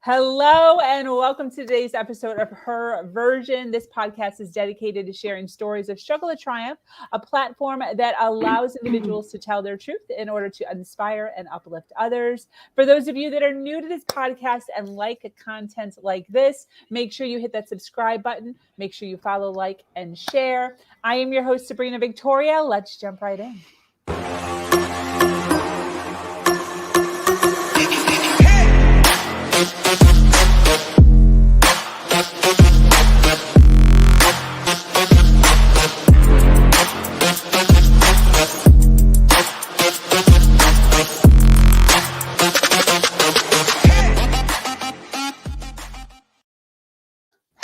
Hello and welcome to today's episode of Her Version. This podcast is dedicated to sharing stories of struggle to triumph, a platform that allows individuals to tell their truth in order to inspire and uplift others. For those of you that are new to this podcast and like content like this, make sure you hit that subscribe button. Make sure you follow, like, and share. I am your host, Sabrina Victoria. Let's jump right in.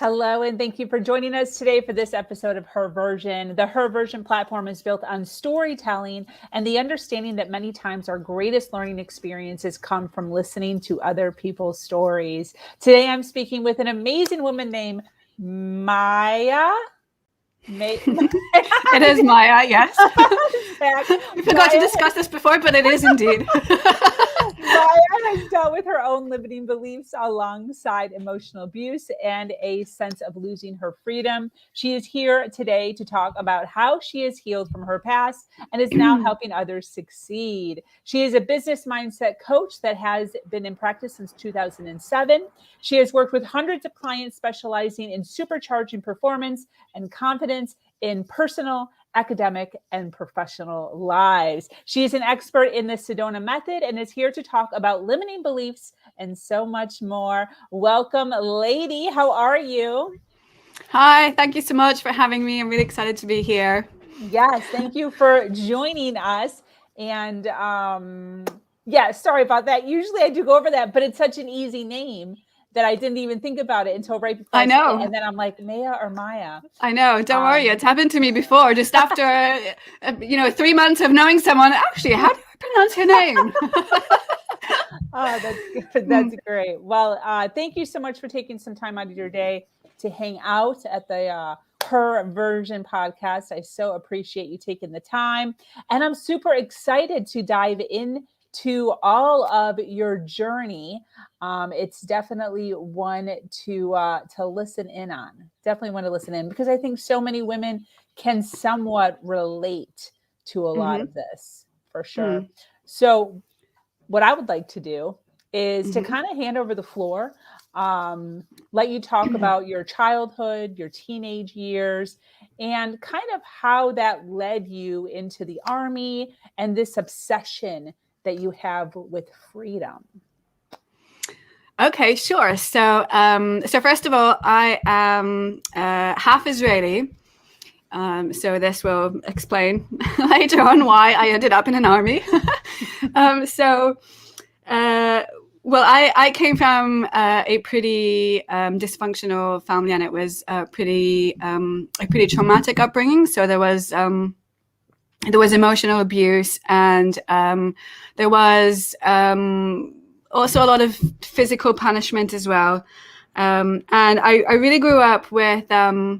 Hello, and thank you for joining us today for this episode of Her Version. The Her Version platform is built on storytelling and the understanding that many times our greatest learning experiences come from listening to other people's stories. Today, I'm speaking with an amazing woman named Maya. It is Maya, yes. We forgot to discuss this before, but it is indeed. Maya has dealt with her own limiting beliefs alongside emotional abuse and a sense of losing her freedom. She is here today to talk about how she has healed from her past and is now helping others succeed. She is a business mindset coach that has been in practice since 2007. She has worked with hundreds of clients specializing in supercharging performance and confidence in personal, academic, and professional lives. She is an expert in the Sedona Method and is here to talk about limiting beliefs and so much more. Welcome, lady. How are you? Hi, thank you so much for having me. I'm really excited to be here. Yes, thank you for joining us. And yeah, sorry about that. Usually I do go over that, but it's such an easy name that I didn't even think about it until right before I know. And then I'm like, Maya or Maya? I know. Don't worry. It's happened to me before. Just after, 3 months of knowing someone. Actually, how do I pronounce her name? Oh, that's good. That's great. Well, thank you so much for taking some time out of your day to hang out at the Her Version podcast. I so appreciate you taking the time. And I'm super excited to dive into all of your journey. It's definitely one to listen in on. Definitely want to listen in because I think so many women can somewhat relate to a lot of this, for sure. So what I would like to do is to kind of hand over the floor, let you talk about your childhood, your teenage years, and kind of how that led you into the Army and this obsession that you have with freedom. Okay, sure. So first of all, I am half Israeli. So this will explain later on why I ended up in an army. I came from a pretty dysfunctional family, and it was a pretty traumatic upbringing. So there was emotional abuse, and there was also a lot of physical punishment as well. And I really grew up with a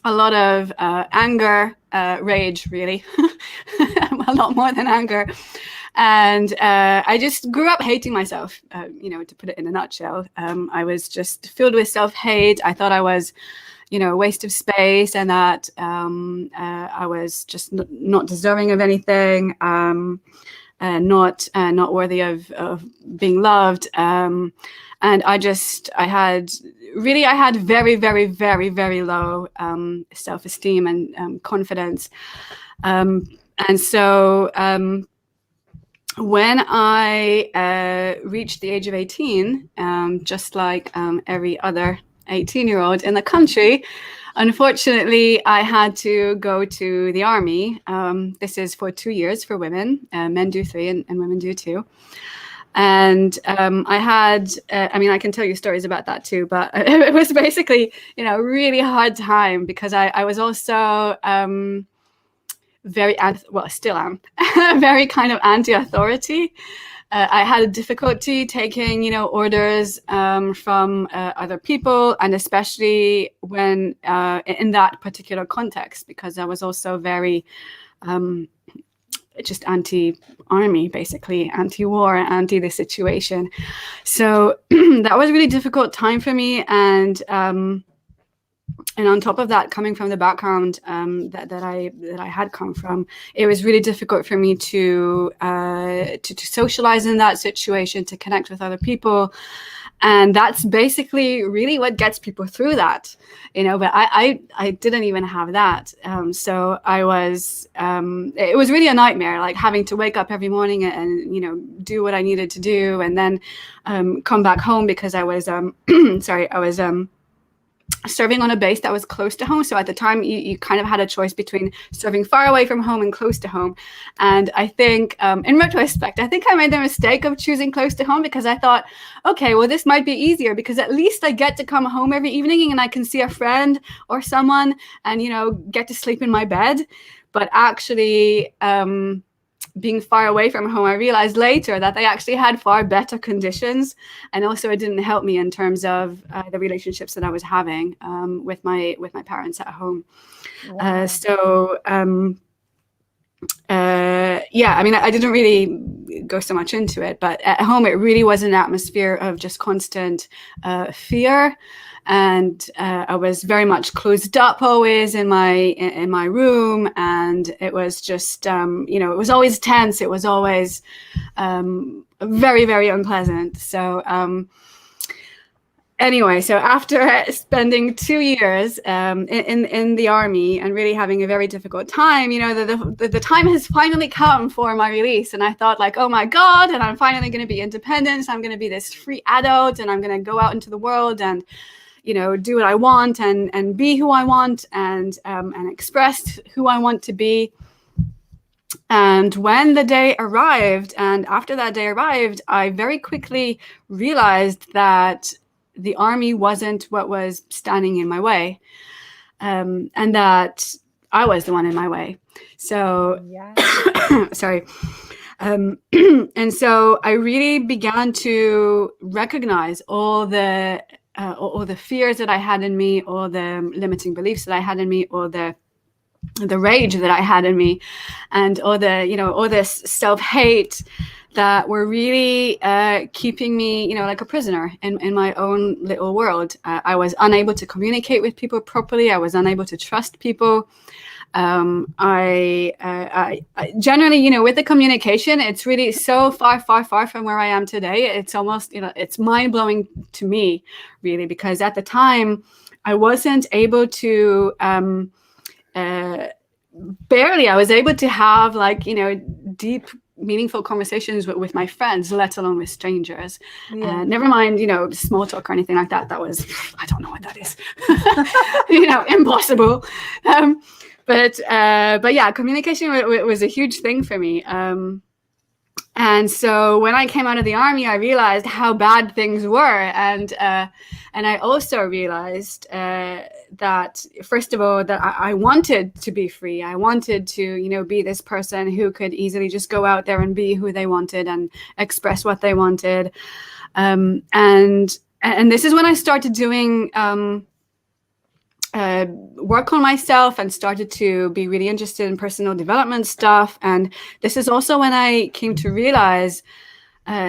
lot of anger, rage, really, a lot more than anger. And I just grew up hating myself, to put it in a nutshell. I was just filled with self-hate. I thought I was, a waste of space, and that I was just not deserving of anything, not worthy of being loved. And I had very, very, very, very low self-esteem and confidence. And so when I reached the age of 18, just like every other 18-year-old in the country, unfortunately, I had to go to the Army. This is for 2 years for women. Men do 3 and women do 2. And I can tell you stories about that too, but it was basically, a really hard time because I was also still am, very kind of anti-authority. I had difficulty taking, orders from other people, and especially when in that particular context, because I was also very just anti-army, basically anti-war, anti the situation. So that was a really difficult time for me. And on top of that, coming from the background that I had come from, it was really difficult for me to socialize in that situation, to connect with other people. And that's basically really what gets people through that, but I didn't even have that. So I was, it was really a nightmare, like having to wake up every morning and, do what I needed to do, and then come back home, because I was, I was serving on a base that was close to home. So at the time, you kind of had a choice between serving far away from home and close to home. And I think in retrospect, I think I made the mistake of choosing close to home, because I thought, okay, well, this might be easier because at least I get to come home every evening and I can see a friend or someone and, get to sleep in my bed. But actually, being far away from home, I realized later that they actually had far better conditions, and also it didn't help me in terms of the relationships that I was having with my parents at home. Wow. I didn't really go so much into it, but at home it really was an atmosphere of just constant fear. And I was very much closed up always in my room, and it was just it was always tense. It was always very, very unpleasant. So anyway, so after spending 2 years in the army and really having a very difficult time, the time has finally come for my release. And I thought, like, oh my God, and I'm finally going to be independent. I'm going to be this free adult, and I'm going to go out into the world and do what I want and be who I want and express who I want to be. And when the day arrived, and after that day arrived, I very quickly realized that the army wasn't what was standing in my way, and that I was the one in my way. So, sorry. And so I really began to recognize all the fears that I had in me, or the limiting beliefs that I had in me, or the rage that I had in me, and all this self-hate that were really keeping me, like a prisoner in my own little world. I was unable to communicate with people properly. I was unable to trust people. I generally, with the communication, it's really so far from where I am today. It's almost, it's mind blowing to me, really, because at the time I wasn't able to, barely, I was able to have deep, meaningful conversations with my friends, let alone with strangers. Never mind, small talk or anything like that. That was, I don't know what that is, impossible. But yeah, communication was a huge thing for me. And so when I came out of the army, I realized how bad things were. And I also realized that, first of all, that I wanted to be free. I wanted to, be this person who could easily just go out there and be who they wanted and express what they wanted. And this is when I started doing work on myself and started to be really interested in personal development stuff. And this is also when I came to realize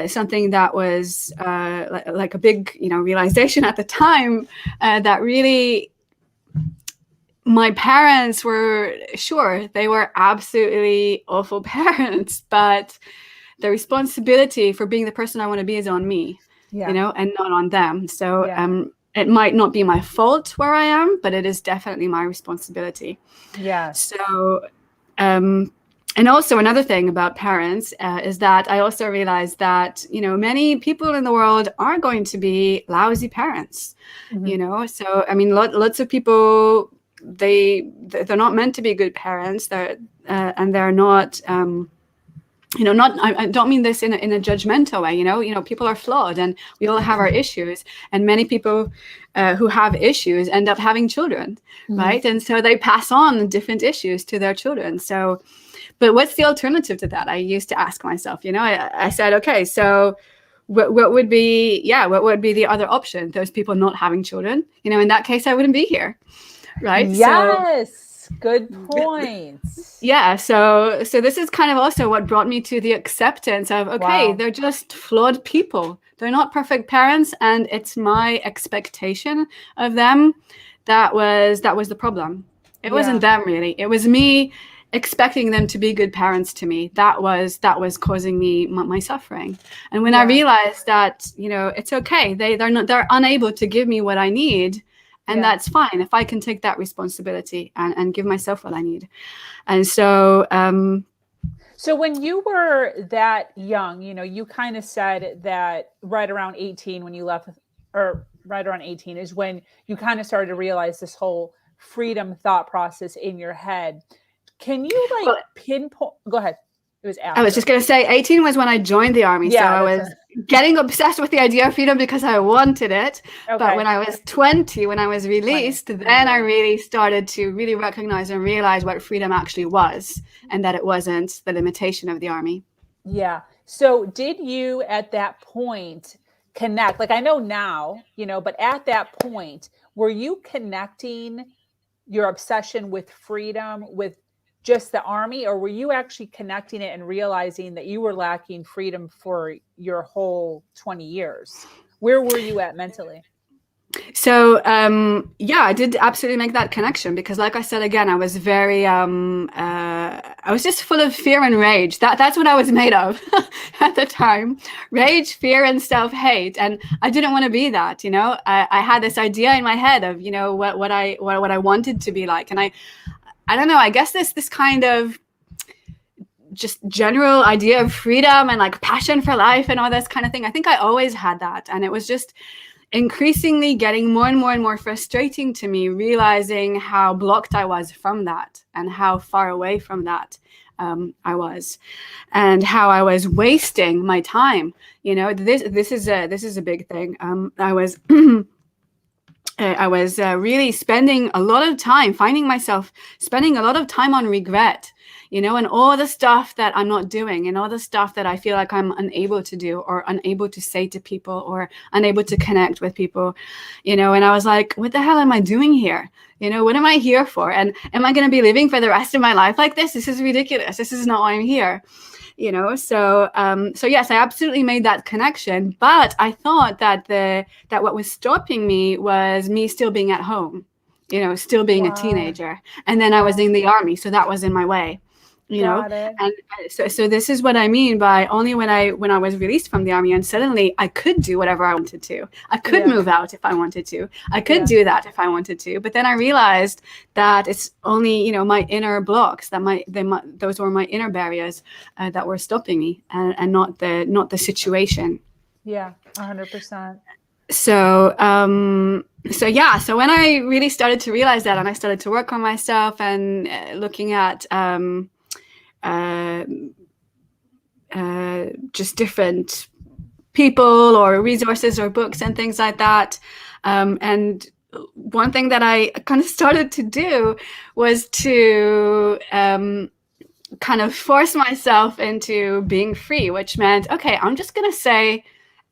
something that was like a big, realization at the time, that really my parents were, sure, they were absolutely awful parents, but the responsibility for being the person I want to be is on me, and not on them. So it might not be my fault where I am, but it is definitely my responsibility. Yeah. So, and also another thing about parents is that I also realized that, many people in the world are going to be lousy parents, So, I mean, lots of people, they're not meant to be good parents. They're not, I don't mean this in a judgmental way, people are flawed and we all have our issues, and many people who have issues end up having children, right? And so they pass on different issues to their children. So, but what's the alternative to that? I used to ask myself, I said, okay, so what would be the other option? Those people not having children, in that case, I wouldn't be here. Right. Yes. Good points. Yeah, so this is kind of also what brought me to the acceptance of, okay, Wow. they're just flawed people. They're not perfect parents, and it's my expectation of them that was the problem. It wasn't them really. It was me expecting them to be good parents to me. That was causing me my suffering. And when I realized that, it's okay. They're unable to give me what I need. And that's fine if I can take that responsibility and give myself what I need. And so, so when you were that young, you kind of said that right around 18 when you left, or right around 18 is when you kind of started to realize this whole freedom thought process in your head. Can you pinpoint? Go ahead. It was after. I was just going to say 18 was when I joined the army. So I was getting obsessed with the idea of freedom because I wanted it. Okay. But when I was 20, when I was released, then I really started to really recognize and realize what freedom actually was, and that it wasn't the limitation of the army. Yeah. So did you at that point connect? Like I know now, but at that point, were you connecting your obsession with freedom with just the army, or were you actually connecting it and realizing that you were lacking freedom for your whole 20 years? Where were you at mentally? So, I did absolutely make that connection because, like I said, again, I was very, I was just full of fear and rage. That's what I was made of at the time. Rage, fear, and self-hate. And I didn't want to be that, I had this idea in my head of, what I wanted to be like. And I don't know, I guess this kind of just general idea of freedom and like passion for life and all this kind of thing. I think I always had that. And it was just increasingly getting more and more and more frustrating to me, realizing how blocked I was from that and how far away from that I was, and how I was wasting my time. This is a big thing. I was really spending a lot of time, finding myself spending a lot of time on regret, and all the stuff that I'm not doing and all the stuff that I feel like I'm unable to do or unable to say to people or unable to connect with people, and I was like, what the hell am I doing here? What am I here for? And am I going to be living for the rest of my life like this? This is ridiculous. This is not why I'm here. So yes, I absolutely made that connection, but I thought that what was stopping me was me still being at home, still being a teenager. And then I was in the army. So that was in my way, and so this is what I mean by only when I was released from the army and suddenly I could do whatever I wanted to. I could move out if I wanted to. I could do that if I wanted to. But then I realized that it's only, my inner blocks, that those were my inner barriers that were stopping me, and not the situation. Yeah, 100%. So when I really started to realize that, and I started to work on myself and looking at just different people or resources or books and things like that. And one thing that I kind of started to do was to kind of force myself into being free, which meant, okay, I'm just going to say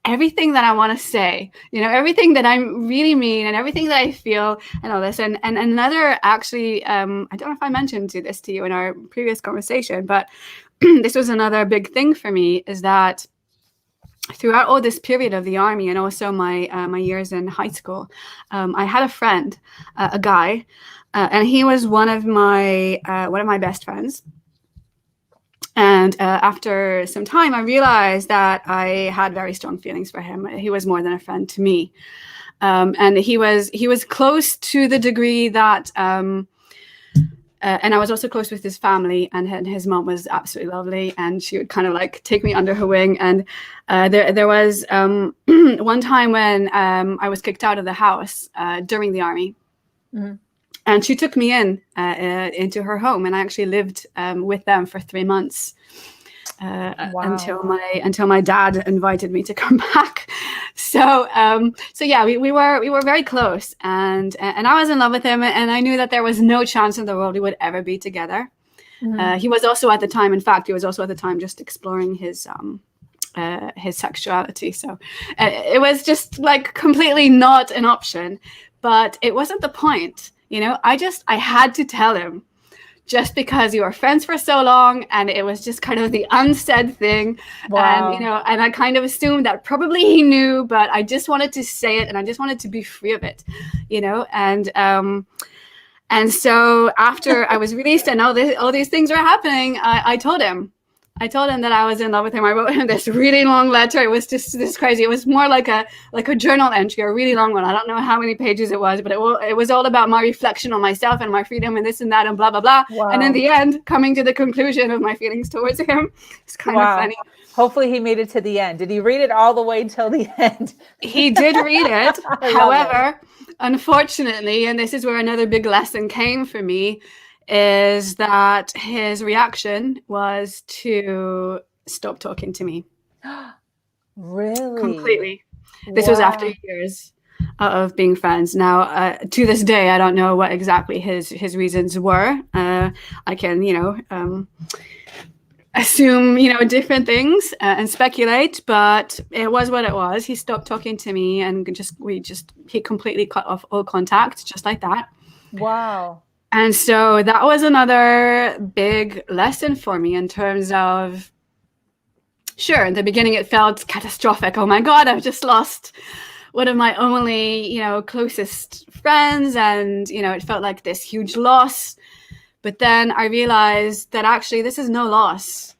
everything that I want to say, everything that I really mean and everything that I feel and all this. And another, actually, I don't know if I mentioned this to you in our previous conversation, but this was another big thing for me, is that throughout all this period of the army and also my years in high school, I had a friend, a guy, and he was one of my best friends. And after some time, I realized that I had very strong feelings for him. He was more than a friend to me. And he was close to the degree that, and I was also close with his family, and his mom was absolutely lovely. And she would kind of like take me under her wing. And there was one time when I was kicked out of the house during the army. Mm-hmm. And she took me into her home, and I actually lived with them for 3 months until my dad invited me to come back. So yeah, we were very close, and I was in love with him, and I knew that there was no chance in the world we would ever be together. Mm-hmm. He was also at the time just exploring his sexuality, so it was just like completely not an option. But it wasn't the point. I had to tell him, just because you were friends for so long, and it was just kind of the unsaid thing. Wow. And I kind of assumed that probably he knew, but I just wanted to say it, and I just wanted to be free of it, and so after I was released and all these things were happening, I told him that I was in love with him. I wrote him this really long letter. It was just this crazy. It was more like a journal entry, a really long one. I don't know how many pages it was, but it was all about my reflection on myself and my freedom and this and that and blah, blah, blah. Wow. And in the end, coming to the conclusion of my feelings towards him. It's kind of funny. Hopefully he made it to the end. Did he read it all the way till the end? He did read it. However, unfortunately, and this is where another big lesson came for me, is that his reaction was to stop talking to me. Really? Completely. This was after years of being friends. Now, to this day, I don't know what exactly his reasons were. I can, assume, different things and speculate, but it was what it was. He stopped talking to me, and he completely cut off all contact, just like that. Wow. And so that was another big lesson for me in terms of, sure, in the beginning it felt catastrophic. Oh my God, I've just lost one of my only, closest friends. And, it felt like this huge loss. But then I realized that actually this is no loss.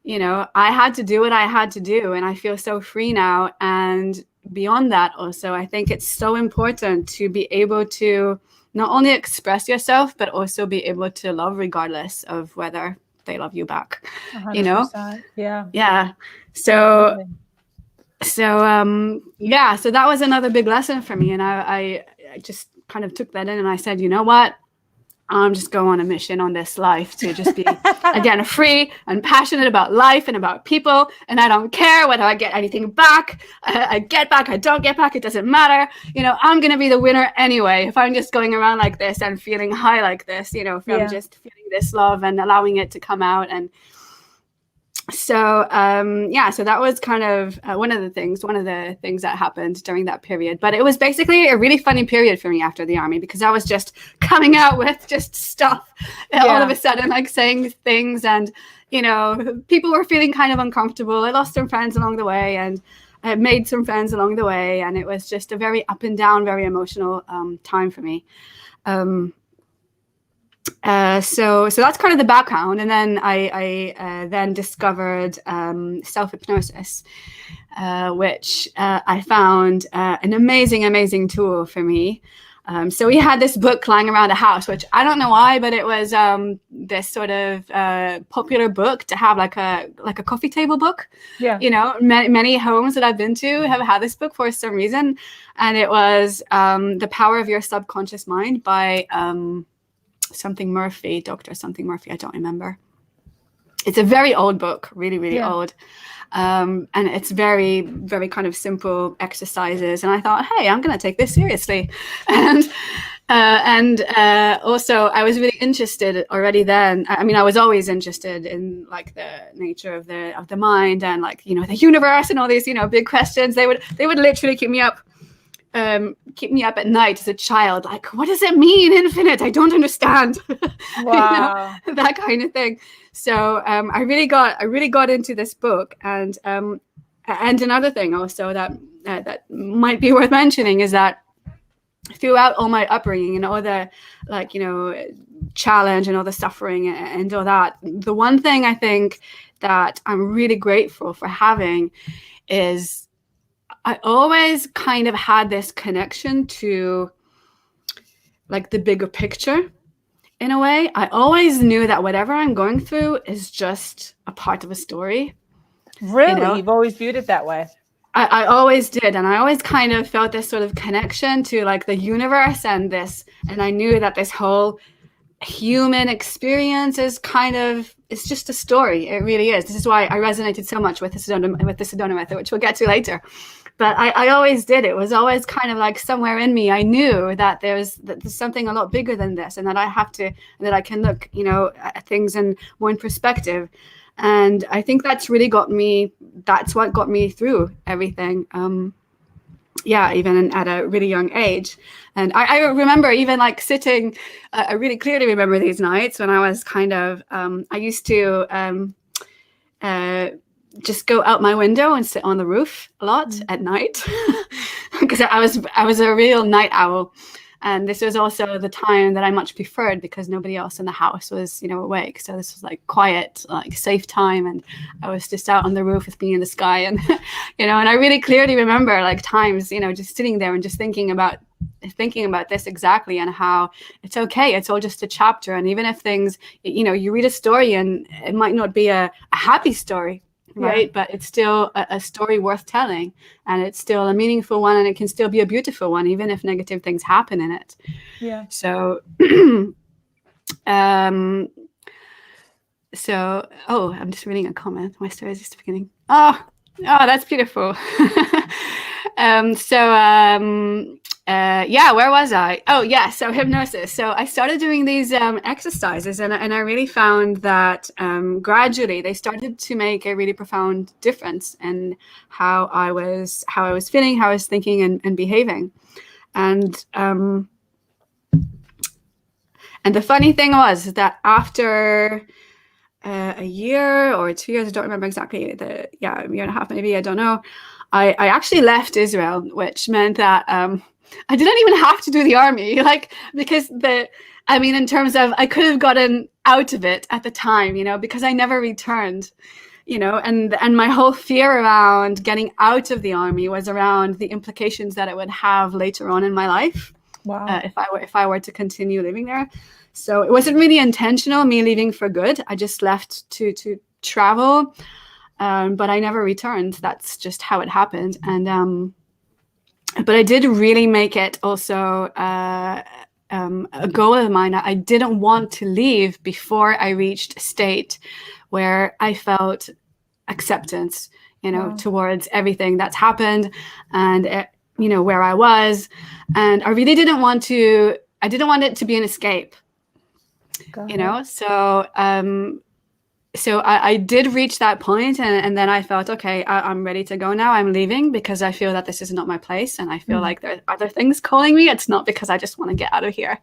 I had to do what I had to do, and I feel so free now. And beyond that also, I think it's so important to be able to not only express yourself, but also be able to love regardless of whether they love you back. 100%. Yeah. Yeah. So that was another big lesson for me. And I just kind of took that in, and I said, you know what? I'm just going on a mission on this life to just be, again, free and passionate about life and about people. And I don't care whether I get anything back. I get back, I don't get back. It doesn't matter. I'm going to be the winner anyway. If I'm just going around like this and feeling high like this, from just feeling this love and allowing it to come out. And so, so that was kind of one of the things that happened during that period. But it was basically a really funny period for me after the army, because I was just coming out with just stuff all of a sudden, like saying things, and, people were feeling kind of uncomfortable. I lost some friends along the way, and I made some friends along the way. And it was just a very up and down, very emotional time for me. So that's kind of the background. And then I then discovered self-hypnosis, which I found an amazing tool for me. So we had this book lying around the house, which I don't know why, but it was this sort of popular book to have like a coffee table book. Yeah. Many homes that I've been to have had this book for some reason. And it was The Power of Your Subconscious Mind by something Murphy, Dr. something Murphy, I don't remember. It's a very old book, really old. And it's very, very kind of simple exercises. And I thought, hey, I'm going to take this seriously. And also I was really interested already then. I mean, I was always interested in like the nature of the mind and like, the universe and all these, big questions. They would literally keep me up at night as a child, like, what does it mean, infinite? I don't understand. Wow. That kind of thing. So I really got into this book, and another thing also that might be worth mentioning is that throughout all my upbringing and all the challenge and all the suffering and all that, the one thing I think that I'm really grateful for having is I always kind of had this connection to like the bigger picture in a way. I always knew that whatever I'm going through is just a part of a story. Really? You've always viewed it that way? I always did. And I always kind of felt this sort of connection to like the universe and I knew that this whole human experience is it's just a story. It really is. This is why I resonated so much with the Sedona Method, which we'll get to later. But I always did. It was always kind of like somewhere in me, I knew that there's something a lot bigger than this, and that I can look, at things in one perspective. And I think that's what got me through everything. even at a really young age. And I remember even like sitting, I really clearly remember these nights when I was kind of, I used to just go out my window and sit on the roof a lot at night because I was a real night owl. And this was also the time that I much preferred because nobody else in the house was, awake. So this was like quiet, like safe time. And I was just out on the roof with me in the sky. And, and I really clearly remember like times, just sitting there and just thinking about this exactly, and how it's okay. It's all just a chapter. And even if things, you read a story and it might not be a happy story, right? Yeah. But it's still a story worth telling, and it's still a meaningful one, and it can still be a beautiful one, even if negative things happen in it. Yeah. So, I'm just reading a comment. My story is just beginning. Oh, that's beautiful. Where was I? Oh, yeah. So hypnosis. So I started doing these exercises, and I really found that gradually they started to make a really profound difference in how I was feeling, how I was thinking and behaving. And the funny thing was that after a year or 2 years, I don't remember exactly, a year and a half, maybe, I don't know, I actually left Israel, which meant that I didn't even have to do the army, because in terms of, I could have gotten out of it at the time, because I never returned, and my whole fear around getting out of the army was around the implications that it would have later on in my life. Wow. If I were to continue living there. So it wasn't really intentional, me leaving for good. I just left to travel, but I never returned. That's just how it happened. And but I did really make it also a goal of mine. I didn't want to leave before I reached a state where I felt acceptance, Wow. towards everything that's happened, and where I was. And I really didn't want it to be an escape. So I did reach that point, and then I felt, okay, I'm ready to go now. I'm leaving because I feel that this is not my place, and I feel like there are other things calling me. It's not because I just want to get out of here.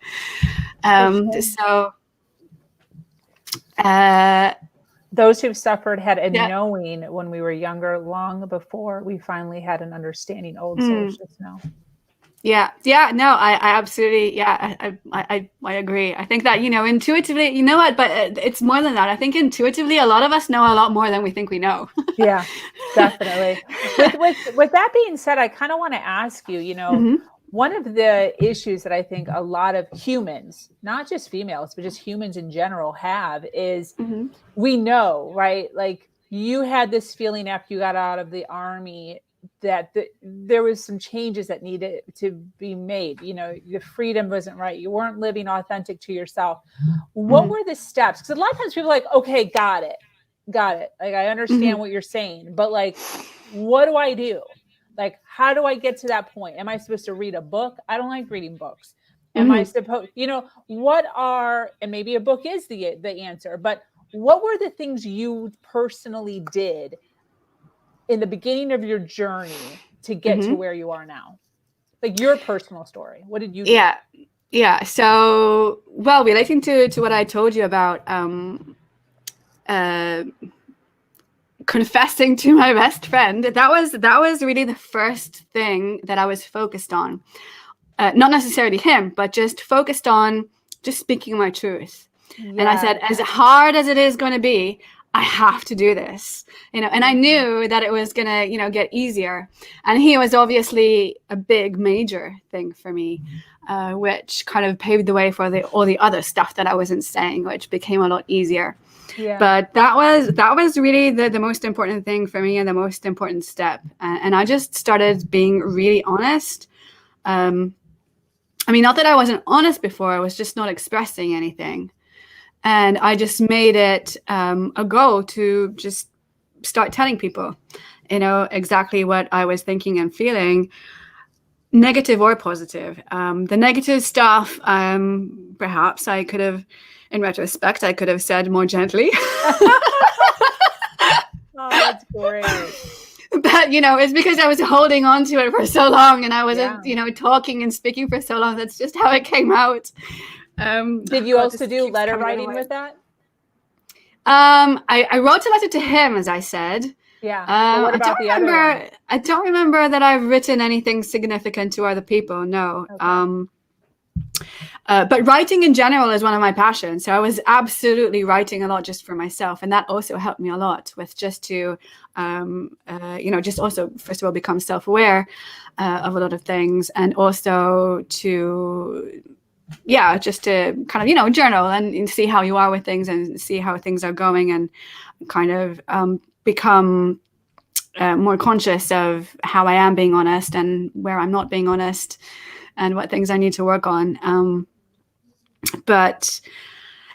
Those who've suffered had a knowing when we were younger, long before we finally had an understanding. Old souls just know. Yeah. No, I absolutely, I agree. I think that, intuitively, but it's more than that. I think intuitively, a lot of us know a lot more than we think we know. Yeah, definitely. With that being said, I kind of want to ask you, one of the issues that I think a lot of humans, not just females, but just humans in general have is we know, right? Like, you had this feeling after you got out of the army that there was some changes that needed to be made. The freedom wasn't right. You weren't living authentic to yourself. What were the steps? Because a lot of times people are like, okay, got it. Like, I understand what you're saying, but like, what do I do? Like, how do I get to that point? Am I supposed to read a book? I don't like reading books. Am I supposed, and maybe a book is the answer, but what were the things you personally did in the beginning of your journey to get to where you are now? Like, your personal story. What did you do? Yeah. So, well, relating to what I told you about confessing to my best friend, that was really the first thing that I was focused on. Not necessarily him, but just focused on just speaking my truth. Yeah. And I said, as hard as it is going to be, I have to do this, and I knew that it was going to, get easier. And he was obviously a big, major thing for me, which kind of paved the way for all the other stuff that I wasn't saying, which became a lot easier. Yeah. But that was really the most important thing for me, and the most important step. And I just started being really honest. Not that I wasn't honest before, I was just not expressing anything. And I just made it a goal to just start telling people, exactly what I was thinking and feeling, negative or positive. The negative stuff, perhaps I could have, in retrospect, I could have said more gently. Oh, that's great. But, it's because I was holding on to it for so long, and I wasn't, Yeah. talking and speaking for so long. That's just how it came out. Did you also do letter writing with that? I wrote a letter to him, as I said. Yeah. But what about the other one? I don't remember that I've written anything significant to other people. No. Okay. But writing in general is one of my passions. So I was absolutely writing a lot just for myself. And that also helped me a lot with just to, just also, first of all, become self-aware of a lot of things. And also to, just to kind of, journal and see how you are with things and see how things are going, and kind of become more conscious of how I am being honest and where I'm not being honest and what things I need to work on. But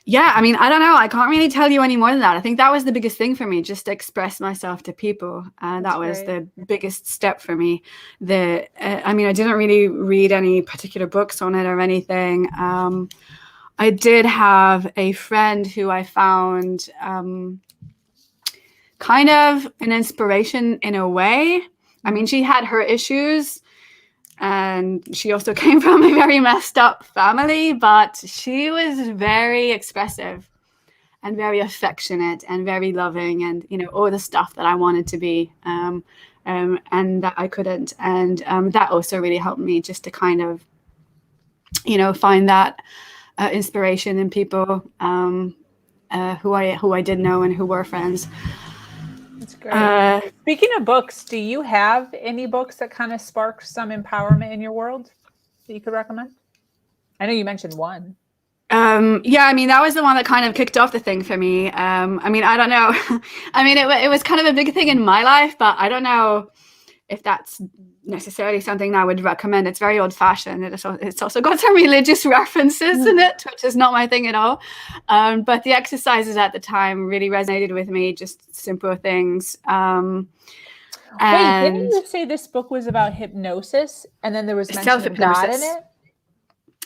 yeah, I mean, I don't know. I can't really tell you any more than that. I think that was the biggest thing for me, just to express myself to people. That was the biggest step for me. I didn't really read any particular books on it or anything. I did have a friend who I found kind of an inspiration in a way. I mean, she had her issues, and she also came from a very messed up family, but she was very expressive and very affectionate and very loving, and, all the stuff that I wanted to be, and that I couldn't. And that also really helped me just to kind of, find that inspiration in people who I did know and who were friends. That's great. Speaking of books, do you have any books that kind of spark some empowerment in your world that you could recommend? I know you mentioned one. That was the one that kind of kicked off the thing for me. I don't know. It was kind of a big thing in my life, but I don't know if that's necessarily something I would recommend. It's very old-fashioned. It's also got some religious references in it, which is not my thing at all. But the exercises at the time really resonated with me, just simple things. Wait, didn't you say this book was about hypnosis, and then there was mention of God in it?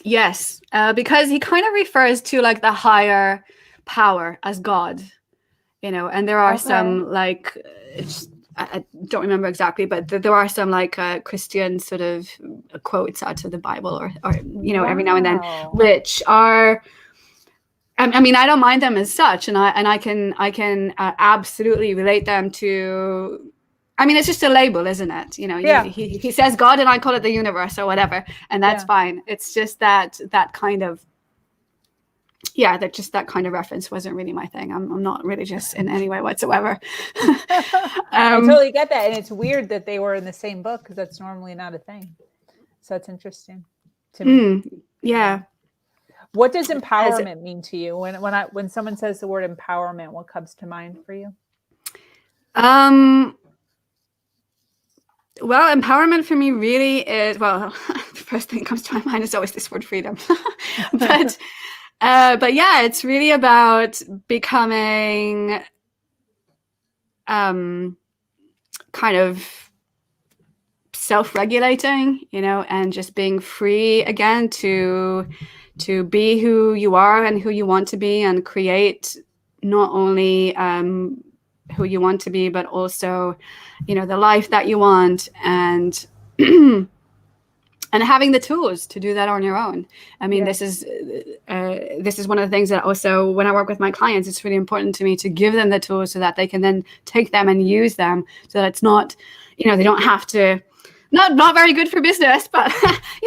Yes, because he kind of refers to like the higher power as God, and there are some like, I don't remember exactly, but there are some like Christian sort of quotes out of the Bible or every now and then, which are, I don't mind them as such, and I can absolutely relate them to. It's just a label, isn't it? He says God, and I call it the universe or whatever, and that's fine. It's just that kind of. Yeah, that kind of reference wasn't really my thing. I'm not religious in any way whatsoever. I totally get that. And it's weird that they were in the same book, because that's normally not a thing. So that's interesting to me. Yeah. What does empowerment mean to you? When someone says the word empowerment, what comes to mind for you? Well, empowerment for me really is, the first thing that comes to my mind is always this word freedom. But yeah, it's really about becoming kind of self-regulating, and just being free again to be who you are and who you want to be, and create not only who you want to be, but also, the life that you want, and and having the tools to do that on your own. This is one of the things that also, when I work with my clients, it's really important to me to give them the tools so that they can then take them and use them, so that it's not, they don't have to, not very good for business, but,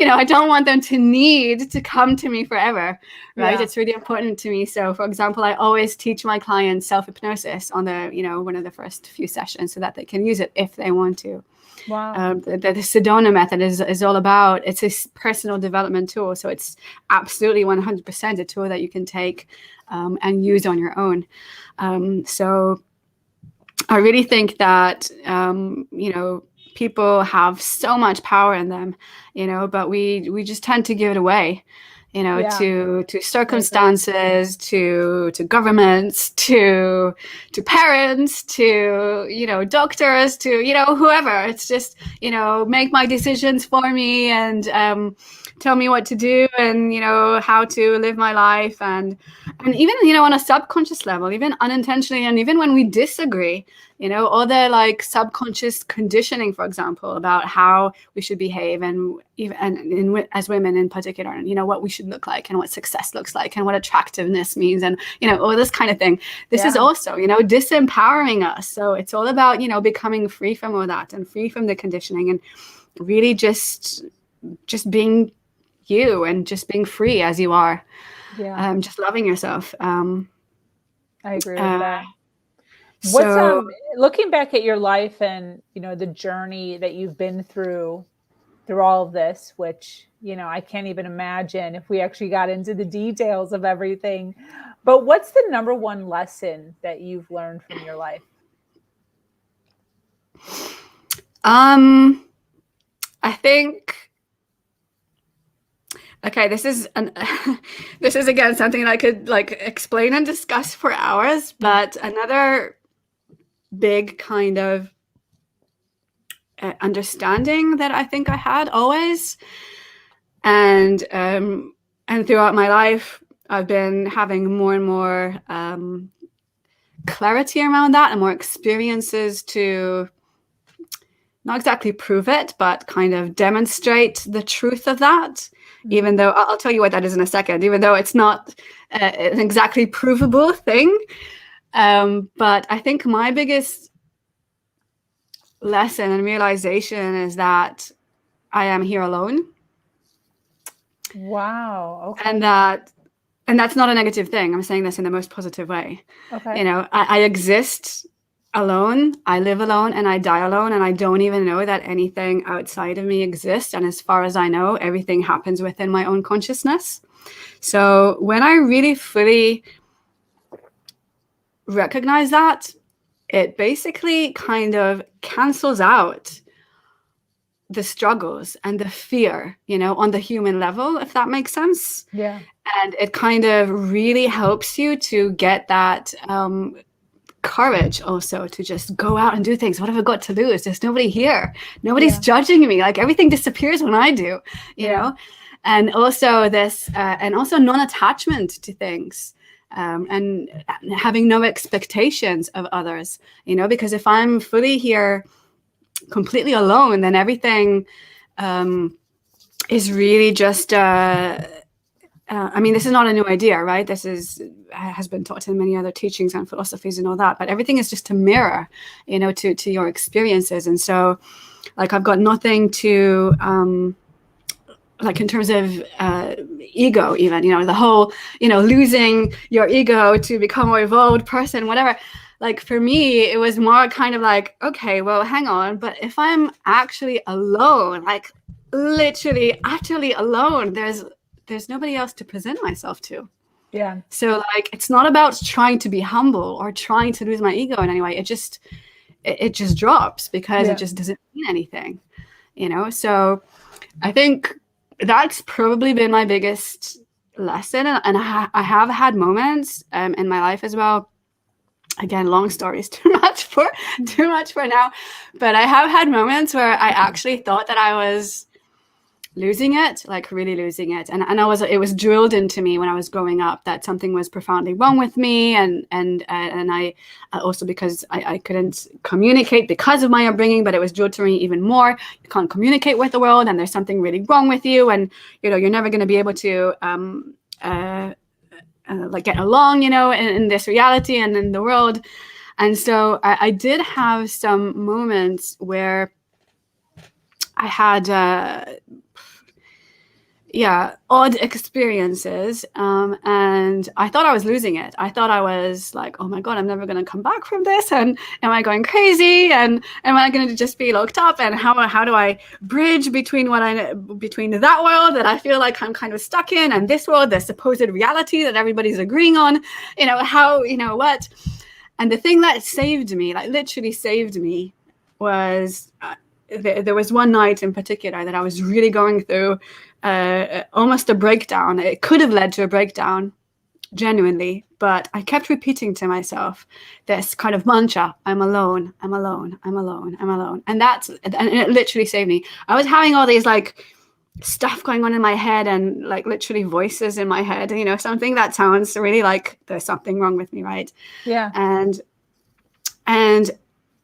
I don't want them to need to come to me forever, right? Yeah. It's really important to me. So, for example, I always teach my clients self-hypnosis on the, one of the first few sessions, so that they can use it if they want to. Wow. The Sedona Method is all about, it's a personal development tool. So it's absolutely 100% a tool that you can take and use on your own. So I really think that, people have so much power in them, but we just tend to give it away. To circumstances, to governments, to parents, to doctors, to whoever. It's just, make my decisions for me, and tell me what to do, and how to live my life, and even on a subconscious level, even unintentionally, and even when we disagree, or the like subconscious conditioning, for example, about how we should behave, and even as women in particular, and what we should look like, and what success looks like, and what attractiveness means, and all this kind of thing. This is also disempowering us. So it's all about becoming free from all that, and free from the conditioning, and really just being you, and just being free as you are. Just loving yourself. I agree with that. What's looking back at your life and the journey that you've been through all of this, which I can't even imagine if we actually got into the details of everything, but what's the number one lesson that you've learned from your life? I think, okay, this is again something I could like explain and discuss for hours, but another big kind of understanding that I think I had always, and throughout my life I've been having more and more clarity around that, and more experiences to not exactly prove it, but kind of demonstrate the truth of that. Even though I'll tell you what that is in a second, even though it's not an exactly provable thing. But I think my biggest lesson and realization is that I am here alone. Wow. Okay. And that's not a negative thing. I'm saying this in the most positive way. Okay. I exist alone, I live alone, and I die alone, and I don't even know that anything outside of me exists. And as far as I know, everything happens within my own consciousness. So when I really fully recognize that, it basically kind of cancels out the struggles and the fear, on the human level, if that makes sense. Yeah. And it kind of really helps you to get that courage also to just go out and do things. What have I got to lose? There's nobody here. Nobody's judging me. Like, everything disappears when I do, you know? And also this, and also non-attachment to things. And having no expectations of others, because if I'm fully here completely alone, then everything is really just, I mean, this is not a new idea, right? This has been taught in many other teachings and philosophies and all that, but everything is just a mirror, to your experiences. And so, like, I've got nothing to, like, in terms of ego, even, the whole, losing your ego to become a more evolved person, whatever. Like, for me, it was more kind of like, okay, well, hang on, but if I'm actually alone, like literally, utterly alone, there's nobody else to present myself to. Yeah. So, like, it's not about trying to be humble or trying to lose my ego in any way. It just drops, because it just doesn't mean anything, So I think that's probably been my biggest lesson. And I have had moments in my life as well. Again, long stories, too much for now. But I have had moments where I actually thought that I was losing it, like really losing it. And it was drilled into me when I was growing up that something was profoundly wrong with me. And I also, because I couldn't communicate because of my upbringing, but it was drilled to me even more. You can't communicate with the world, and there's something really wrong with you. And, you're never going to be able to, like, get along, in this reality and in the world. And so I did have some moments where I had, odd experiences. And I thought I was losing it. I thought I was like, oh my God, I'm never going to come back from this. And am I going crazy? And am I going to just be locked up? And how do I bridge between between that world that I feel like I'm kind of stuck in, and this world, the supposed reality that everybody's agreeing on, what? And the thing that saved me, like literally saved me, was there was one night in particular that I was really going through almost a breakdown. It could have led to a breakdown, genuinely, but I kept repeating to myself this kind of mantra: I'm alone, I'm alone, I'm alone, I'm alone. And it literally saved me. I was having all these like stuff going on in my head, and like literally voices in my head, something that sounds really like there's something wrong with me, right? Yeah. And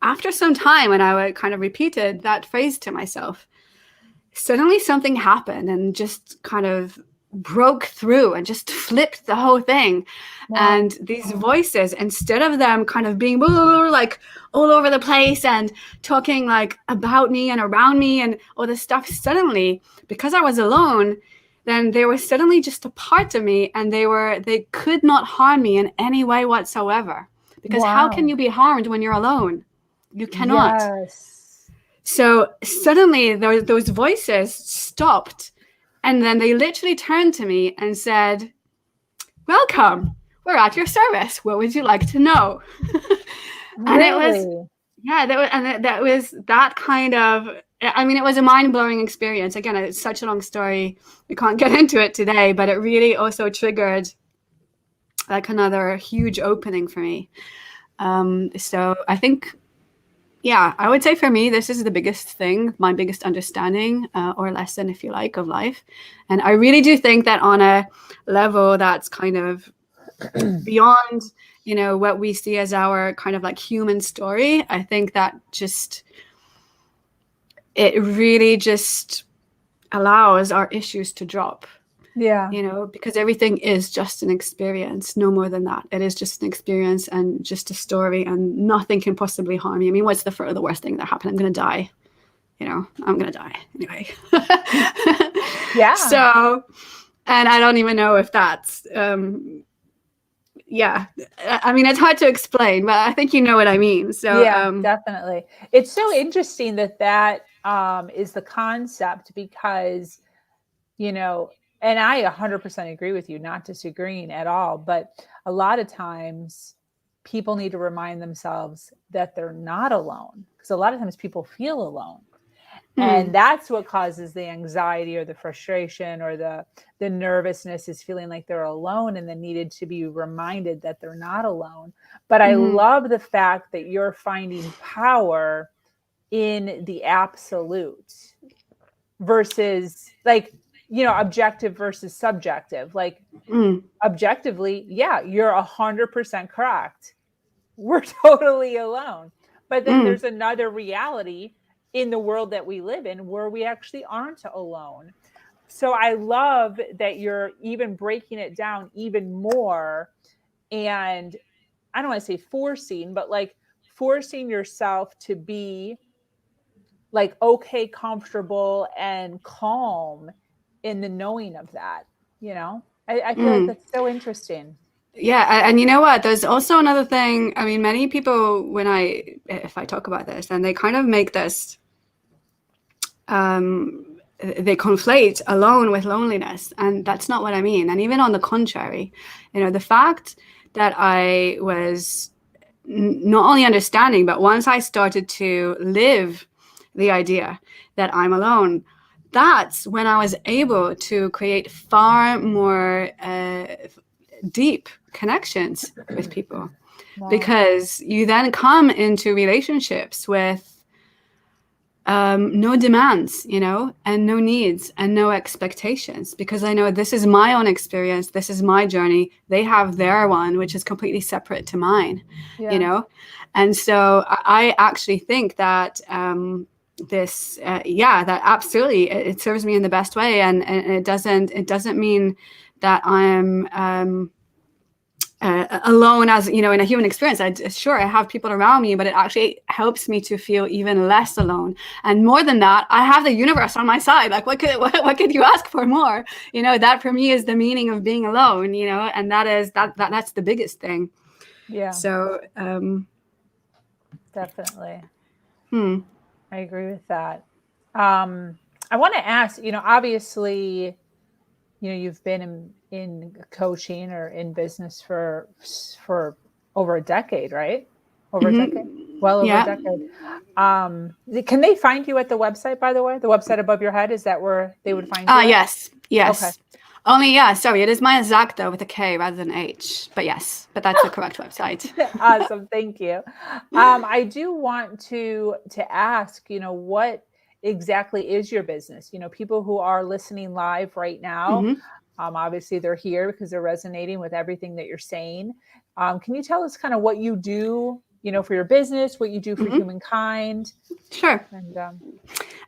after some time, when I would kind of repeated that phrase to myself, suddenly something happened and just kind of broke through and just flipped the whole thing. Wow. And these voices, instead of them kind of being like all over the place and talking like about me and around me and all this stuff, suddenly, because I was alone, then they were suddenly just a part of me, and they could not harm me in any way whatsoever. Because how can you be harmed when you're alone? You cannot. Yes. So suddenly those voices stopped, and then they literally turned to me and said, "Welcome, we're at your service. What would you like to know?" And it was, yeah, that was that kind of, I mean, it was a mind-blowing experience. Again, it's such a long story. We can't get into it today, but it really also triggered like another huge opening for me. So I think, yeah, I would say for me, this is the biggest thing, my biggest understanding or lesson, if you like, of life. And I really do think that on a level that's kind of beyond, you know, what we see as our kind of like human story, I think that just, it really just allows our issues to drop. Yeah. You know, because everything is just an experience, no more than that. It is just an experience and just a story, and nothing can possibly harm you. I mean, what's the worst thing that happened? I'm going to die. You know, I'm going to die anyway. Yeah. So, and I don't even know if that's, yeah. I mean, it's hard to explain, but I think you know what I mean. So, yeah, definitely. It's so interesting that is the concept, because, you know, and I 100% agree with you, not disagreeing at all. But a lot of times people need to remind themselves that they're not alone, because a lot of times people feel alone. And that's what causes the anxiety or the frustration or the nervousness, is feeling like they're alone, and then needed to be reminded that they're not alone. But I love the fact that you're finding power in the absolute versus, like, you know, objective versus subjective. Like, objectively, yeah, you're 100% correct. We're totally alone. But then there's another reality in the world that we live in where we actually aren't alone. So I love that you're even breaking it down even more. And I don't want to say forcing, but like forcing yourself to be like, okay, comfortable and calm in the knowing of that, you know? I feel like that's so interesting. yeah, and you know what? There's also another thing. I mean, many people, if I talk about this, and they kind of make this, they conflate alone with loneliness, and that's not what I mean. And even on the contrary, you know, the fact that I was not only understanding, but once I started to live the idea that I'm alone, that's when I was able to create far more deep connections with people. Wow. Because you then come into relationships with no demands, you know, and no needs and no expectations, because I know this is my own experience. This is my journey. They have their one, which is completely separate to mine, you know? And so I actually think that that absolutely, it serves me in the best way. And it doesn't mean that I'm alone, as you know, in a human experience. I have people around me, but it actually helps me to feel even less alone. And more than that, I have the universe on my side. Like, what could you ask for more? You know, that for me is the meaning of being alone, you know, and that's the biggest thing. Yeah. So definitely. I agree with that. I want to ask, you know, obviously, you know, you've been in coaching or in business for over a decade, right? Over a decade? Well, over a decade. Can they find you at the website, by the way? The website above your head, is that where they would find you? Yes. Okay. Only, sorry, it is my Zack though, with a K rather than H. But yes, that's the correct website. Awesome, thank you. I do want to ask, you know, what exactly is your business? You know, people who are listening live right now, obviously they're here because they're resonating with everything that you're saying. Can you tell us kind of what you do for your business, what you do for humankind. Sure.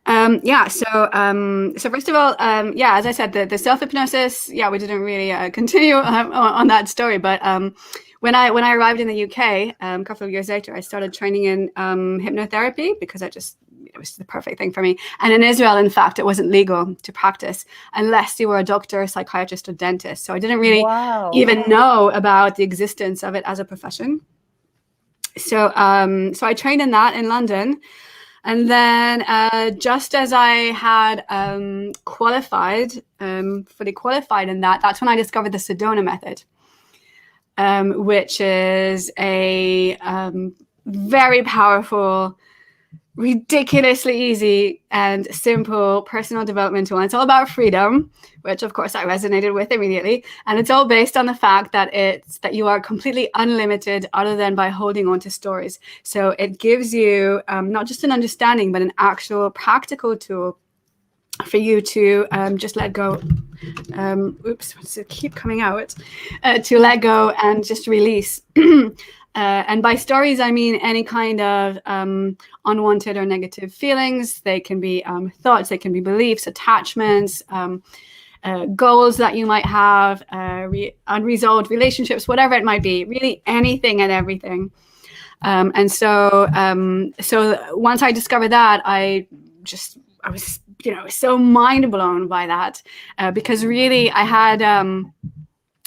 And So first of all, as I said, the self-hypnosis, we didn't really continue on that story, but when I arrived in the UK a couple of years later, I started training in hypnotherapy because it was the perfect thing for me. And in Israel, in fact, it wasn't legal to practice unless you were a doctor, psychiatrist, or dentist. So I didn't really even know about the existence of it as a profession. So I trained in that in London. And then just as I had fully qualified in that, that's when I discovered the Sedona Method, which is a very powerful, ridiculously easy and simple personal development tool. And it's all about freedom, which of course I resonated with immediately. And it's all based on the fact that you are completely unlimited other than by holding on to stories. So it gives you not just an understanding, but an actual practical tool for you to just let go. What's it keep coming out? To let go and just release. And by stories, I mean any kind of unwanted or negative feelings. They can be thoughts, they can be beliefs, attachments, goals that you might have, unresolved relationships, whatever it might be, really anything and everything. And so once I discovered that, I was so mind blown by that, because really I had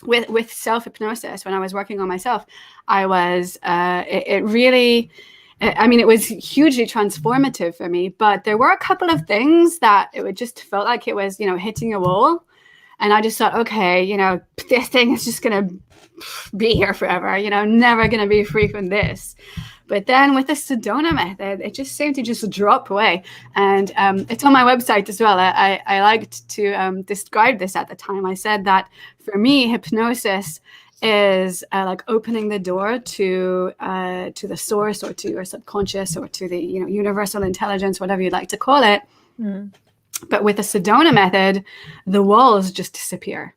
with self-hypnosis, when I was working on myself, I was it was hugely transformative for me, but there were a couple of things that it just felt like it was hitting a wall, and I just thought, okay, this thing is just gonna be here forever, never gonna be free from this. But then with the Sedona Method, it just seemed to just drop away. And it's on my website as well. I liked to describe this at the time. I said that for me, hypnosis is like opening the door to the source, or to your subconscious, or to the universal intelligence, whatever you'd like to call it. But with the Sedona Method, the walls just disappear.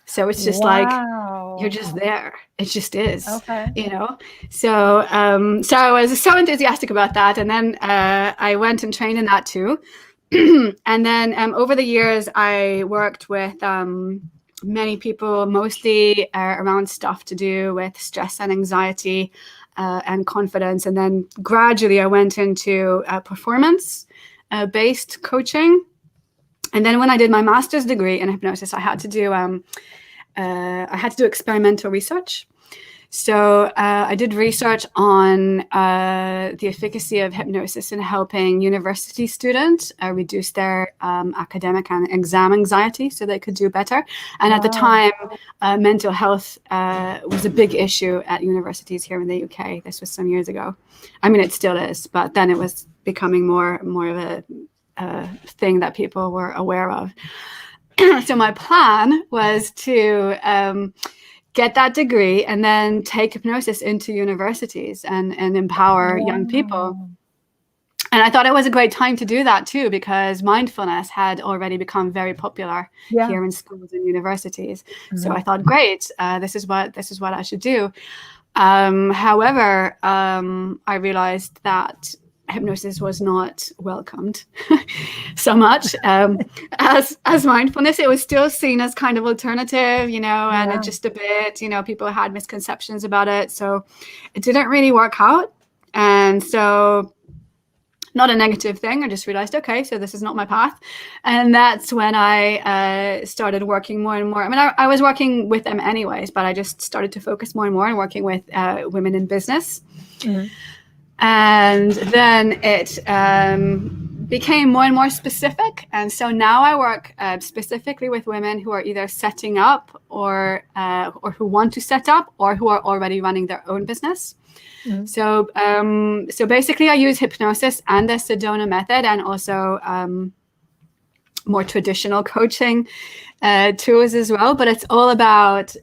So it's just like you're just there. It just is. Okay. So I was so enthusiastic about that, and then I went and trained in that too. And then over the years, I worked with many people, mostly around stuff to do with stress and anxiety and confidence. And then gradually, I went into performance-based coaching. And then when I did my master's degree in hypnosis, I had to do experimental research. So I did research on the efficacy of hypnosis in helping university students reduce their academic and exam anxiety so they could do better. And at the time, mental health was a big issue at universities here in the UK. This was some years ago. I mean, it still is, but then it was becoming more of a thing that people were aware of. So my plan was to get that degree and then take hypnosis into universities and empower young people. And I thought it was a great time to do that too, because mindfulness had already become very popular here in schools and universities. So I thought, great, this is what I should do. However, I realized that hypnosis was not welcomed so much as mindfulness. It was still seen as kind of alternative, and it just a bit, people had misconceptions about it. So it didn't really work out. And so, not a negative thing. I just realized, okay, so this is not my path. And that's when I started working more and more. I mean, I was working with them anyways, but I just started to focus more and more on working with women in business. And then it became more and more specific. And so now I work specifically with women who are either setting up or who want to set up, or who are already running their own business. So basically I use hypnosis and the Sedona Method, and also more traditional coaching tools as well. But it's all about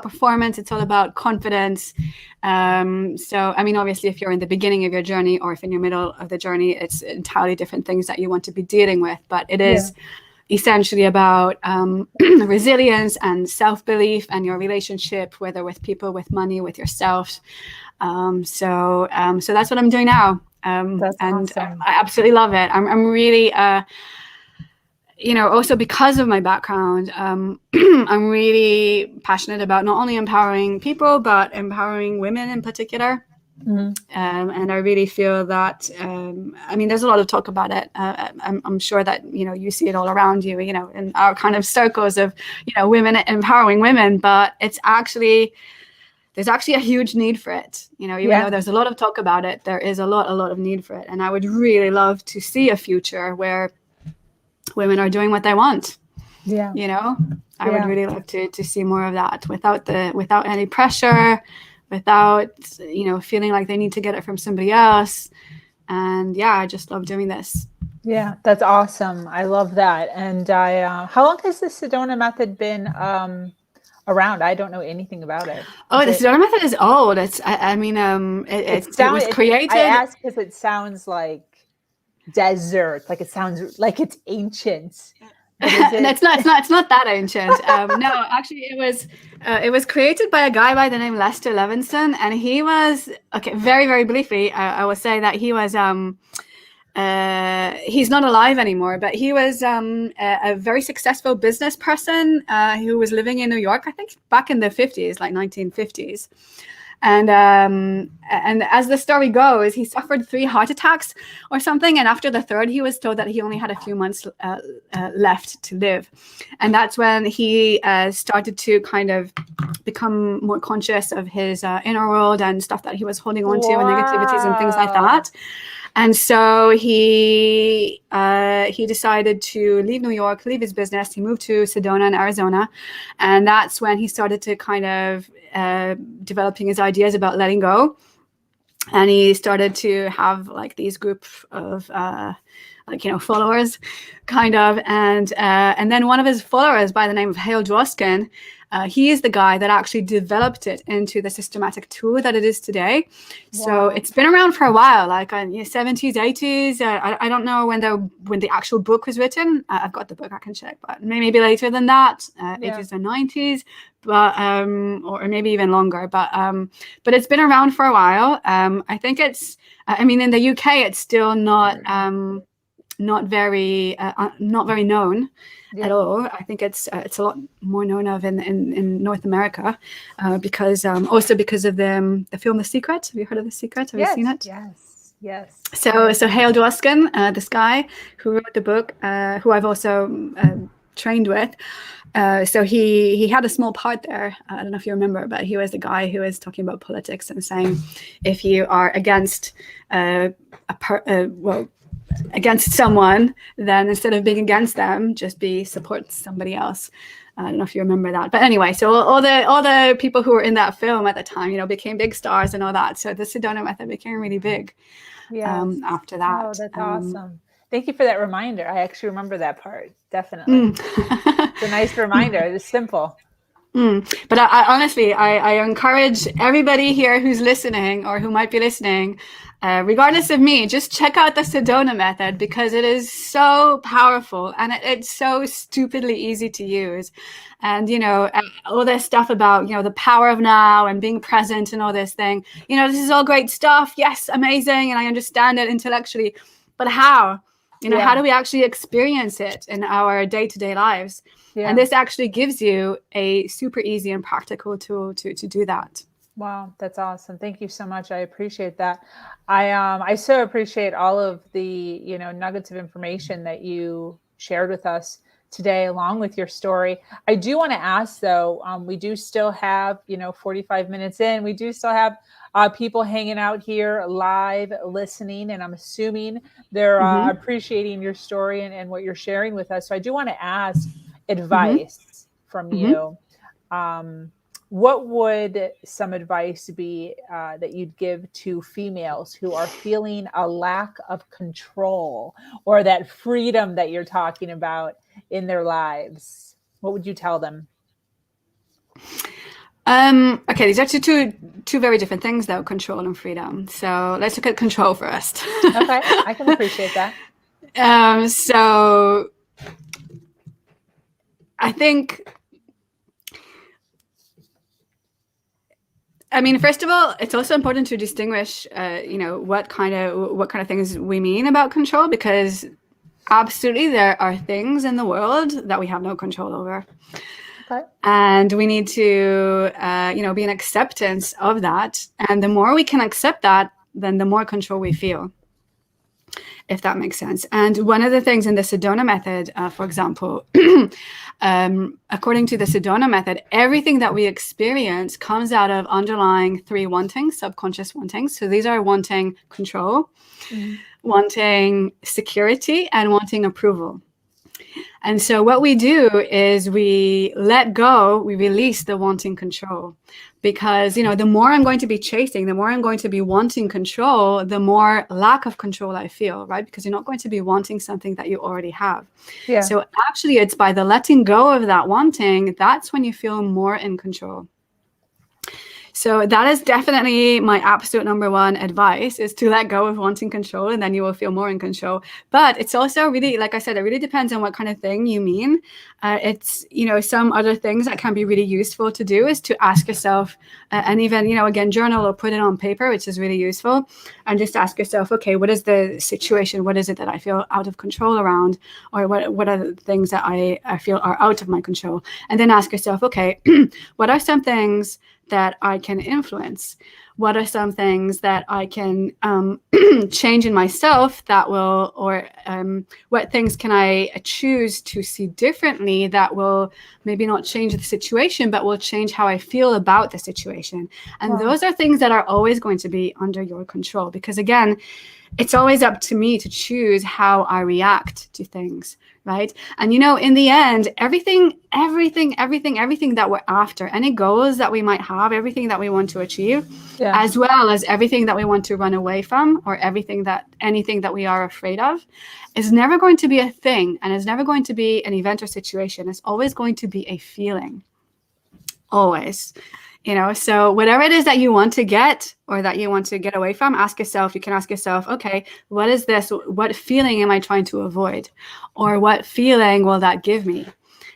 performance. It's all about confidence. So, I mean, obviously, if you're in the beginning of your journey, or if in your middle of the journey, it's entirely different things that you want to be dealing with. But it is essentially about resilience and self-belief and your relationship, whether with people, with money, with yourself. So that's what I'm doing now. That's and awesome. I absolutely love it. I'm really, also because of my background, I'm really passionate about not only empowering people, but empowering women in particular. Mm-hmm. And I really feel that, there's a lot of talk about it. I'm sure that, you see it all around you, in our kind of circles of, women empowering women, but there's actually a huge need for it. Even though there's a lot of talk about it, there is a lot of need for it. And I would really love to see a future where women are doing what they want. Yeah. I would really love to see more of that without any pressure, without, feeling like they need to get it from somebody else. And I just love doing this. Yeah, that's awesome. I love that. And how long has the Sedona Method been around? I don't know anything about it. The Sedona Method is old. It was created. I ask because it sounds like desert, like it sounds like it's ancient. It's not that ancient. No, actually, it was created by a guy by the name Lester Levinson, and he was very, very briefly. I will say that he was. He's not alive anymore, but he was a very successful business person who was living in New York, I think back in the 50s, like 1950s. And as the story goes, he suffered 3 heart attacks or something. And after the third, he was told that he only had a few months left to live. And that's when he started to kind of become more conscious of his inner world and stuff that he was holding on to, and negativities and things like that. And so he decided to leave New York, leave his business. He moved to Sedona in Arizona. And that's when he started to kind of developing his ideas about letting go. And he started to have like these group of followers kind of. And then one of his followers by the name of Hale Dwoskin, he is the guy that actually developed it into the systematic tool that it is today. Wow. So it's been around for a while, like in the 70s, 80s. I don't know when the actual book was written. I've got the book, I can check, but maybe later than that, 80s or 90s, but or maybe even longer. But it's been around for a while. I think it's. In the UK, it's still not very known at all. I think it's a lot more known of in North America because of the film The Secret. Have you heard of The Secret? Have you seen it? Yes. So Hale Dwoskin, this guy who wrote the book, who I've also trained with. So he had a small part there. I don't know if you remember, but he was the guy who was talking about politics and saying, if you are against against someone, then instead of being against them, just support somebody else. I don't know if you remember that, but anyway, so all the people who were in that film at the time, became big stars and all that. So the Sedona Method became really big after that. Oh, that's awesome. Thank you for that reminder. I actually remember that part. Definitely. It's a nice reminder. It's simple. But I honestly, I encourage everybody here who's listening or who might be listening, regardless of me, just check out the Sedona Method because it is so powerful and it's so stupidly easy to use. And, all this stuff about, the power of now and being present and all this thing, this is all great stuff. Yes, amazing. And I understand it intellectually. But how? How do we actually experience it in our day-to-day lives? Yeah. And this actually gives you a super easy and practical tool to do that. Wow, that's awesome. Thank you so much. I appreciate that. I so appreciate all of the, nuggets of information that you shared with us today, along with your story. I do want to ask though, we do still have, 45 minutes in, we do still have people hanging out here live listening, and I'm assuming they're appreciating your story and what you're sharing with us. So I do want to ask advice from you. What would some advice be that you'd give to females who are feeling a lack of control or that freedom that you're talking about in their lives? What would you tell them? Okay, these are two very different things though, control and freedom. So let's look at control first. Okay, I can appreciate that. So I think, I mean, first of all, it's also important to distinguish, what kind of things we mean about control, because absolutely there are things in the world that we have no control over. Okay. And we need to, be in acceptance of that. And the more we can accept that, then the more control we feel, if that makes sense. And one of the things in the Sedona Method, for example, according to the Sedona Method, everything that we experience comes out of underlying 3 wantings, subconscious wantings. So these are wanting control, wanting security, and wanting approval. And so what we do is we let go, we release the wanting control, because, the more I'm going to be chasing, the more I'm going to be wanting control, the more lack of control I feel, right? Because you're not going to be wanting something that you already have. Yeah. So actually it's by the letting go of that wanting, that's when you feel more in control. So that is definitely my absolute number one advice, is to let go of wanting control, and then you will feel more in control. But it's also really, like I said, it really depends on what kind of thing you mean. It's, some other things that can be really useful to do is to ask yourself, and even, again, journal or put it on paper, which is really useful. And just ask yourself, okay, what is the situation? What is it that I feel out of control around? Or what are the things that I feel are out of my control? And then ask yourself, okay, what are some things that I can influence? What are some things that I can change in myself that will, or what things can I choose to see differently that will maybe not change the situation, but will change how I feel about the situation? And those are things that are always going to be under your control, because again, it's always up to me to choose how I react to things, right? And, in the end, everything that we're after, any goals that we might have, everything that we want to achieve, as well as everything that we want to run away from, or anything that we are afraid of, is never going to be a thing, and is never going to be an event or situation. It's always going to be a feeling. Always. So whatever it is that you want to get, or that you want to get away from, you can ask yourself, okay, what is this? What feeling am I trying to avoid? Or what feeling will that give me,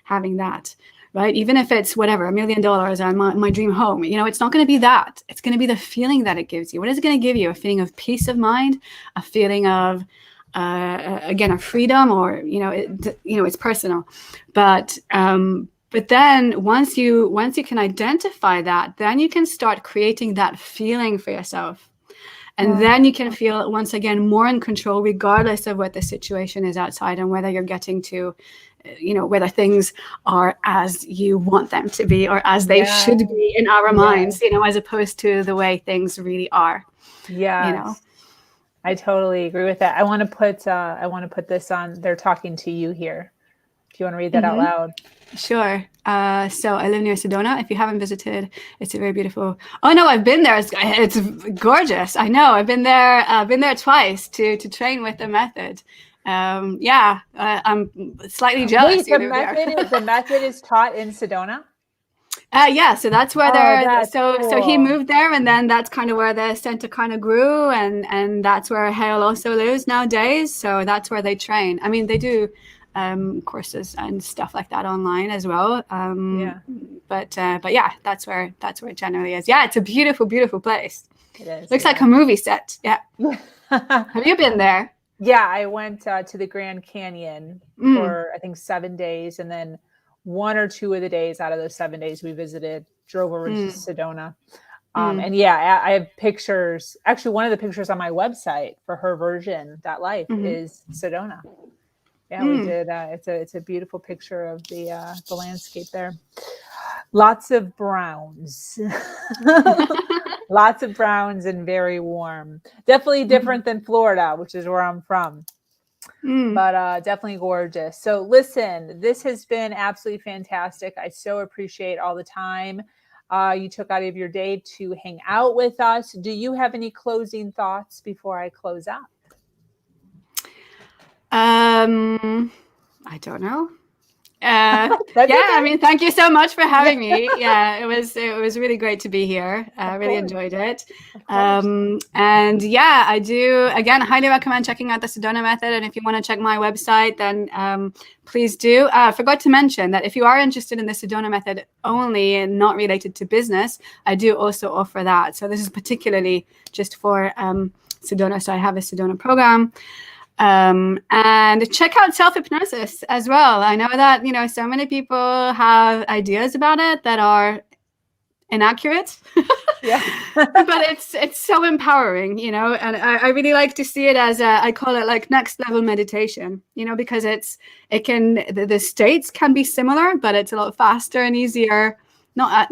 having that, right? Even if it's whatever, $1 million on my dream home, it's not going to be that. It's going to be the feeling that it gives you. What is it going to give you? A feeling of peace of mind, a feeling of, again, of freedom, or, it's personal. But then once you can identify that, then you can start creating that feeling for yourself. And then you can feel, once again, more in control, regardless of what the situation is outside, and whether you're getting to, whether things are as you want them to be, or as they should be in our minds, as opposed to the way things really are. Yeah. I totally agree with that. I want to put this on. They're talking to you here. Do you want to read that out loud? Sure. So I live near Sedona. If you haven't visited, it's a very beautiful. Oh no, I've been there. It's gorgeous. I know. I've been there. Been there twice to train with the method. I'm slightly jealous. Wait, the method is taught in Sedona? Yeah, so that's where they're so he cool. moved there, and then that's kind of where the center kind of grew, and that's where Hale also lives nowadays. So that's where they train. I mean, they do courses and stuff like that online as well. But yeah, that's where it generally is. Yeah, it's a beautiful, beautiful place. It is. Looks like a movie set. Yeah. Have you been there? Yeah, I went to the Grand Canyon for I think 7 days, and then 1 or 2 of the days out of those 7 days we drove over to Sedona. And yeah, I have pictures. Actually, one of the pictures on my website for her version, that life, is Sedona. Yeah, we did. It's a beautiful picture of the landscape there. Lots of browns. Lots of browns, and very warm. Definitely different than Florida, which is where I'm from. But definitely gorgeous. So listen, this has been absolutely fantastic. I so appreciate all the time you took out of your day to hang out with us. Do you have any closing thoughts before I close out? I don't know. Yeah, okay. I mean, thank you so much for having me. Yeah, it was really great to be here. I really course. enjoyed it. Of course. And yeah, I do again highly recommend checking out the Sedona Method. And if you want to check my website, then please do. I forgot to mention that if you are interested in the Sedona Method only and not related to business, I do also offer that. So this is particularly just for Sedona. So I have a Sedona program. And check out self-hypnosis as well. I know that, so many people have ideas about it that are inaccurate. Yeah. But it's so empowering, and I really like to see it as I call it like next level meditation, because the states can be similar, but it's a lot faster and easier. Not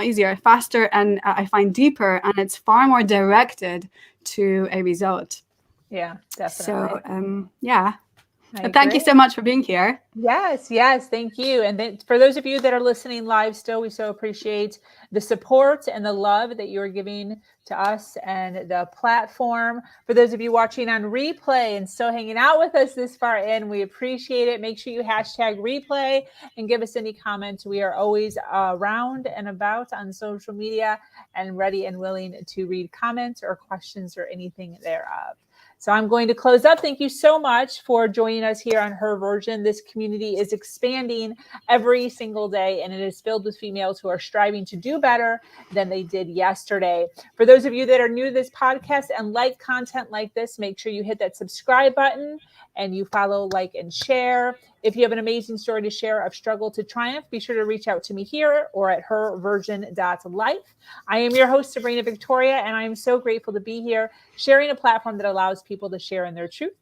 easier, faster, and I find deeper, and it's far more directed to a result. Yeah, definitely. So, yeah. Thank you so much for being here. Yes, thank you. And then for those of you that are listening live still, we so appreciate the support and the love that you're giving to us and the platform. For those of you watching on replay and still hanging out with us this far in, we appreciate it. Make sure you hashtag replay and give us any comments. We are always around and about on social media and ready and willing to read comments or questions or anything thereof. So I'm going to close up. Thank you so much for joining us here on Her Version. This community is expanding every single day, and it is filled with females who are striving to do better than they did yesterday. For those of you that are new to this podcast and like content like this, make sure you hit that subscribe button and you follow, like, and share. If you have an amazing story to share of struggle to triumph, be sure to reach out to me here or at herversion.life. I am your host, Sabrina Victoria, and I am so grateful to be here sharing a platform that allows people to share in their truth